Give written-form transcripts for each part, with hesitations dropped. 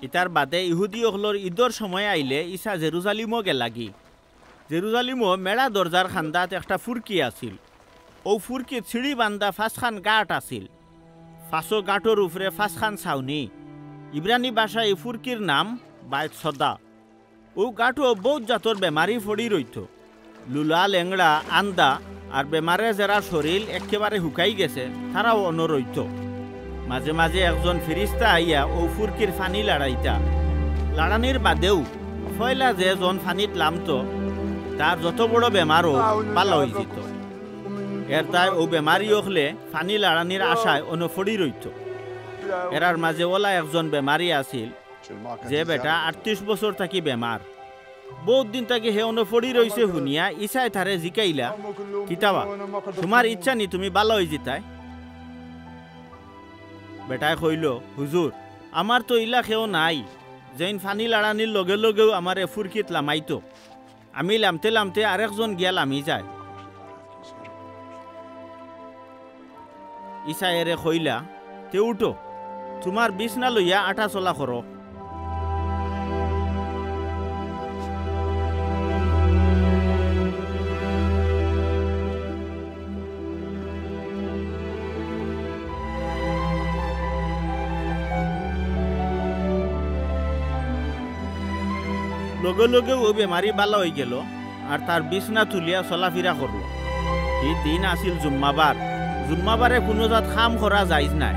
ইতার বাদে ইহুদি অকলর ঈদর সময় আইলে ইসা জেরুজালিমও গেলাগি। জেরুজালিমও মেড়া দরজার খান্দাত একটা ফুরকি আছিল। ও ফুরকি ছিঁড়ি বান্ধা ফাঁসখান গাঁট আছিল। ফাঁসো গাঁটর উপরে ফাঁসখান ছাউনি। ইব্রানি ভাষায় এই ফুরকির নাম বাইত সদা। ও গাঁটও বহুত জাতর বেমারি ফড়ি রইত। লুলা লেংড়া আন্দা আর বেমারে যারা শরীর একেবারে শুকাই গেছে তারাও অনরইত। মাঝে মাঝে একজন ফিরিস্তা আইয়া ও ফুরকির ফানি লাড়াইতা। লাড়ানির বাদেও ফয়লা যে জন ফানিত লামতো তার যত বড় বেমারও ভালো হয়ে যেত। এর তাই ও বেমারি হলে ফানি লাড়ানির আশায় অনফড়ি রইত। এরার মাঝে ওলা একজন বেমারি আছিল যে বেটা 38 বছর থাকি বেমার। বহুত দিন তাকে হে অনফড়ি রইছে শুনিয়া ইসাই তারে জিকাইলা, কিতাবা তোমার ইচ্ছা নি তুমি ভালো হয়ে যেতাই? বেটায় কইল, হুজুর আমার তো ইলা খেও নাই, যেন ফানি লাড়ানির লগে লগেও আমার ফুরকিত লামাইতো। আমি লামতে লামতে আরেকজন গিয়া লামি যায়। ইসা এরে কইলা, তে উঠো, তোমার বিছনা লইয়া আটা চলা করো। লগে লগে ও বেমারি ভালো হয়ে গেল আর তার বিছনা তুলিয়া চলাফিরা করল। এই দিন আছিল জুম্মাবার। জুম্মাবারে কোনো জাত খাম করা যাইজ নাই।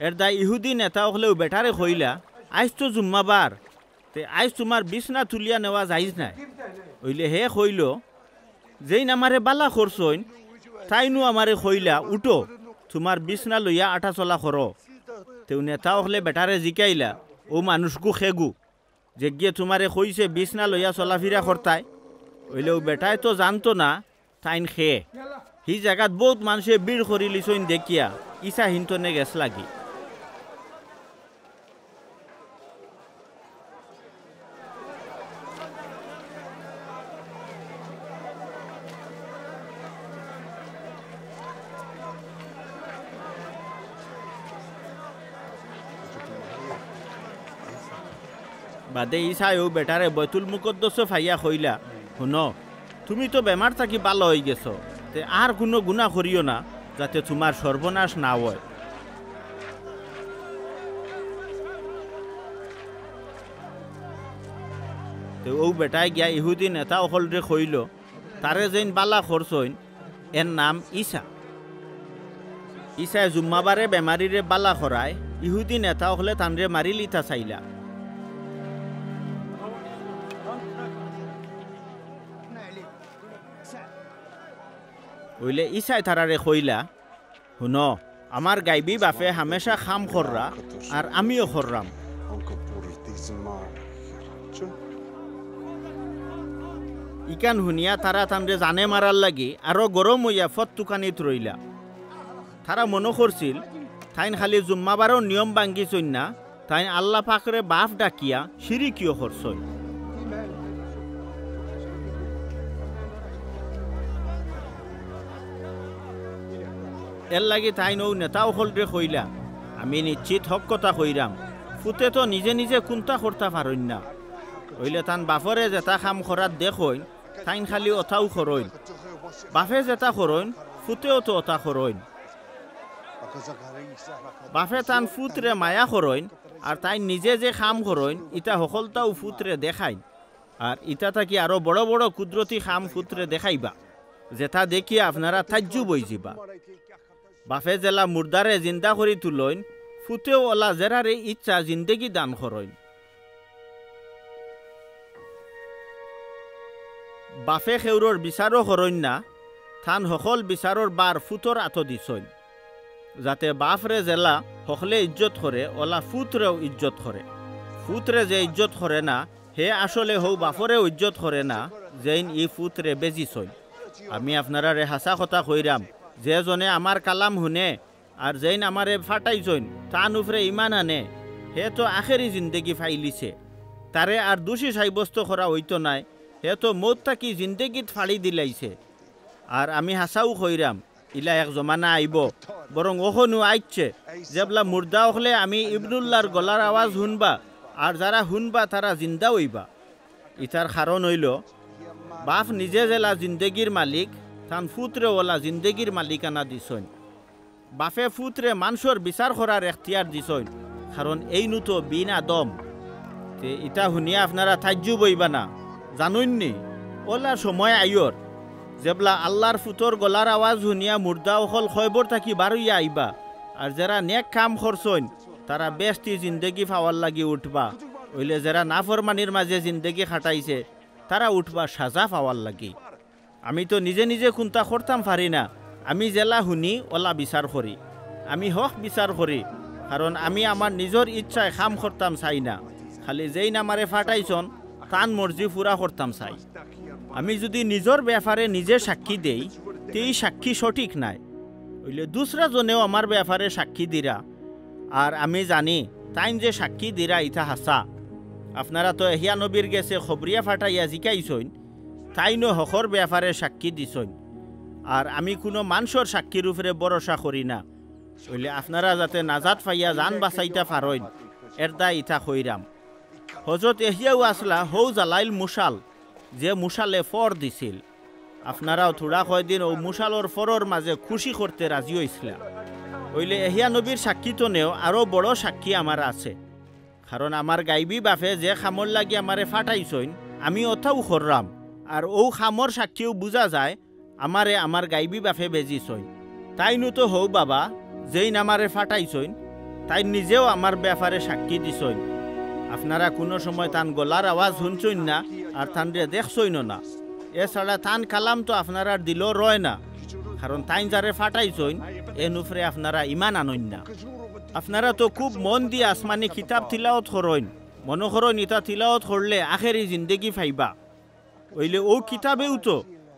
এর দায় ইহুদি নেতা হলেও বেটারে কইলা, আইজ তো জুম্মাবার, তে আইজ তোমার বিছনা তুলিয়া নেওয়া যাইজ নাই। হইলে হে কইল, যেইন আমারে বালা করছইন তাইনু আমারে কইলা, উঠো তোমার বিছনা লইয়া আটা চলা করো। তেও নেতা হলে বেটারে জিকাইলা, ও মানুষগু খেগু যে গিয়ে তোমারে কইছে বিছনা লইয়া চলাফিরা করতাই। হইলেও বেটায় তো জানতো না তাইন খেয়ে। সেই জায়গাত বহুত মানুষে ভিড় করি লিছইন দেখিয়া ইসা হিন্তনে গেছ লাগি। বাদে ইসাইও বেটারে বৈতুল মুকদ্দস ফাইয়া কইলা, শুনো তুমি তো বেমার থাকি ভালো হয়ে গেছ, তে আর কোনো গুণা করিও না যাতে তোমার সর্বনাশ না হয়। তো ও বেটায় গিয়া ইহুদি নেতা অকলরে কইল, তারে যেন বালা করছইন এর নাম ইসা। ইসায় জুম্মাবারে বেমারিরে বালা করায়। ইহুদি নেতা হলে তানরে মারি লিতা চাইলা। হইলে ইসাই তারারে কইলা, শুন আমার গাইবি বাপে হামেশা খাম কররা আর আমিও কররাম। ইকান শুনিয়া তারা তানরে জানে মারার লাগি আরো গরম হইয়া ফত তুকানিত রইলা। তারা মনে করছিল তাইন খালি জুম্মাবারও নিয়ম ভাঙ্গিছইন না, তাই আল্লাহ পাকরে বাপ ডাকিয়া শিরিকিও করছইন। এর লাগি তাই নৌ নেতাও হলরে কইলা, আমি নিশ্চিত হক কথা কইরাম, ফুতে তো নিজে নিজে কোনটা করতে পারইন না। হইলে তান বাপরে যেটা কাম করার দেখইন তাইন খালি ওটাও করইন। বাপে যেটা করইন ফুতেও তো ওটা করইন। বাপে তান ফুতরে মায়া করইন আর তাই নিজে যে কাম করইন ইটা সকলটাও ফুতরে দেখাইন। আর ইটা থাকি আরো বড় বড় কুদরতি কাম ফুতরে দেখাইবা, যেটা দেখিয়া আপনারা তাজ্জুব হই যাবা। বাপে জেলা মুর্দারে জিন্দা করি তুলইন, ফুতেও ওলা জেরারে ইচ্ছা জিন্দেগি দান করইন। বাপে খেউরর বিচারও করইন না, থান সকল বিচারর বার ফুতর আত দিছইন, যাতে বাপরে জেলা সকলে ইজ্জত করে ওলা ফুতরেও ইজ্জত করে। ফুতরে যে ইজ্জত করে না হে আসলে হৌ বাপরেও ইজ্জত করে না, যেইন ই ফুতরে বেজিছইন। আমি আপনারা রে হাসা কথা কইরাম, যে জনে আমার কালাম শুনে আর যেইন আমারে ফাটাইছইন তান উপরে ইমান আনে হে তো আখেরি জিন্দেগি ফাইলিছে তারে আর দোষী সাব্যস্ত করা হইতো নাই হে তো মৌত থাকি জিন্দেগিত ফাড়ি দিলাইছে আর আমি হাসাও কইরাম ইলা এক জমানা আইব বরং ওখনু আইচ্ছে যেবলা মুর্দা হলে আমি ইবনুল্লাহর গলার আওয়াজ শুনবা আর যারা শুনবা তারা জিন্দা হইবা ইতার কারণ হইল বাপ নিজে জেলা জিন্দেগির মালিক তান ফুতরে ওলা জিন্দেগির মালিকানা দিছইন বাপে ফুতরে মানুষের বিচার করার এখতিয়ার দিছইন কারণ এই নুতো বিন আদম তে ইটা শুনিয়া আপনারা তাজ্জুব হইবা না জানুননি ওলা সময় আইয়র যেবলা আল্লাহর ফুতর গলার আওয়াজ শুনিয়া মুর্দা অকল খয়বর থাকি বারইয়া আইবা আর যারা নেক কাম করছইন তারা বেস্তি জিন্দেগি পাওয়ার লাগি উঠবা ওইলে যারা নাফরমানির মাঝে জিন্দেগি খাটাইছে তারা উঠবা সাজা পাওয়ার লাগি আমি তো নিজে নিজে কোনটা করতাম পারি না আমি জেলা শুনি ওলা বিচার করি আমি হক বিচার করি কারণ আমি আমার নিজের ইচ্ছায় কাম করতাম চাই না খালি যেই নামারে ফাটাইছন তান মর্জি পুরা করতাম চাই আমি যদি নিজের ব্যাপারে নিজে সাক্ষী দেই তেই সাক্ষী সঠিক নাই ওইলে দুসরা জনেও আমার ব্যাপারে সাক্ষী দিরা আর আমি জানি তাইন যে সাক্ষী দিরা ইথা হাসা আপনারা তো এহিয়া নবীর গেছে খবরিয়া ফাটাইয়া জিকাইছইন তাইনও হকর ব্যাপারে সাক্ষী দিছইন আর আমি কোনো মানুষের সাক্ষীর উপরে ভরসা করি না ওইলে আপনারা যাতে নাজাত পাইয়া জান বাঁচাইতা পারইন এর দায় ইথা কইরাম হজরত এহিয়াও আসলা হৌ জালাইল মুশাল যে মুশালে ফর দিছিল আপনারাও থোড়া কয়দিন ও মুশালর ফরর মাঝে খুশি করতে রাজি হয়েছিলাম ওইলে এহিয়া নবীর সাক্ষীতনেও আরও বড় সাক্ষী আমার আছে কারণ আমার গাইবি বাপে যে খামর লাগি আমারে ফাটাইছইন আমি ওথাও কররাম আর ও খামর সাক্ষীও বুঝা যায় আমারে আমার গাইবি বাপে বেজিছইন তাইনু তো হৌ বাবা যেই আমারে ফাটাইছইন তাই নিজেও আমার ব্যাপারে সাক্ষী দিছইন আপনারা কোনো সময় তান গলার আওয়াজ শুনছইন না আর তান রে দেখছইন না এছাড়া তান কালাম তো আপনারা দিল রয় না কারণ তাইন যারে ফাটাইছইন এ নুফরে আপনারা ইমান আনইন না আপনারা তো খুব মন দিয়ে আসমানি কিতাব তিলাওয়াত করইন মনে করইন ইটা তিলাওয়াত করলে আখেরি জিন্দেগি পাইবা ওইলে ও কিতাবেও তো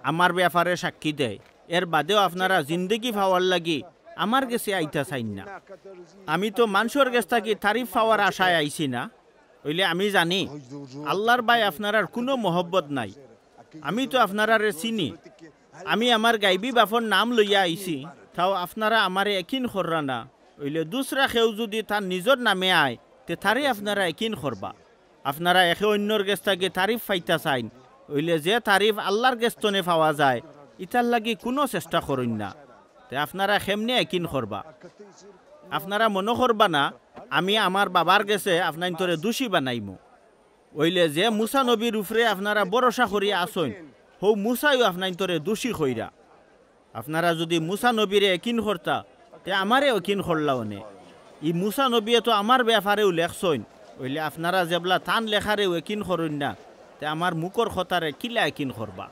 আমার ব্যাপারে সাক্ষী দেয় এর বাদেও আপনারা জিন্দেগি পাওয়ার লাগি আমার গেছে আইতা চাইন না আমি তো মানুষের গেছ থাকি তারিফ পাওয়ার আশায় আইছি না ওইলে আমি জানি আল্লাহর বাই আপনার কোনো মহব্বত নাই আমি তো আপনারা চিনি আমি আমার গাইবি বাপর নাম লইয়া আইছি তাও আপনারা আমারে একিন কররা না ওইলে দুসরা কেউ যদি তার নিজের নামে আয় তে তারে আপনারা একিন করবা আপনারা একে অন্যর গেছ থাকি তারিফ পাইতা চাইন ওইলে যে তারিফ আল্লাহর গেস্তনে পাওয়া যায় ইতার লাগি কোনো চেষ্টা করইন না তে আপনারা কেমনে একিন করবা আপনারা মনে করবা না আমি আমার বাবার গেছে আপনার তোরে দোষী বানাইমু ওইলে যে মুসা নবীর উপরে আপনারা ভরসা করিয়া আসইন হৌ মুসাইও আপনার তোরে দোষী কইরা আপনারা যদি মুসা নবীরে একিন করতা তে আমারে একিন করলাও নে ই মুসা নবীয়ে তো আমার ব্যাপারেও লেখছইন ওইলে আপনারা যেবলা তান লেখারেও একিন করইন না তে আমার মুখর কথারে কিলা একিন করবা।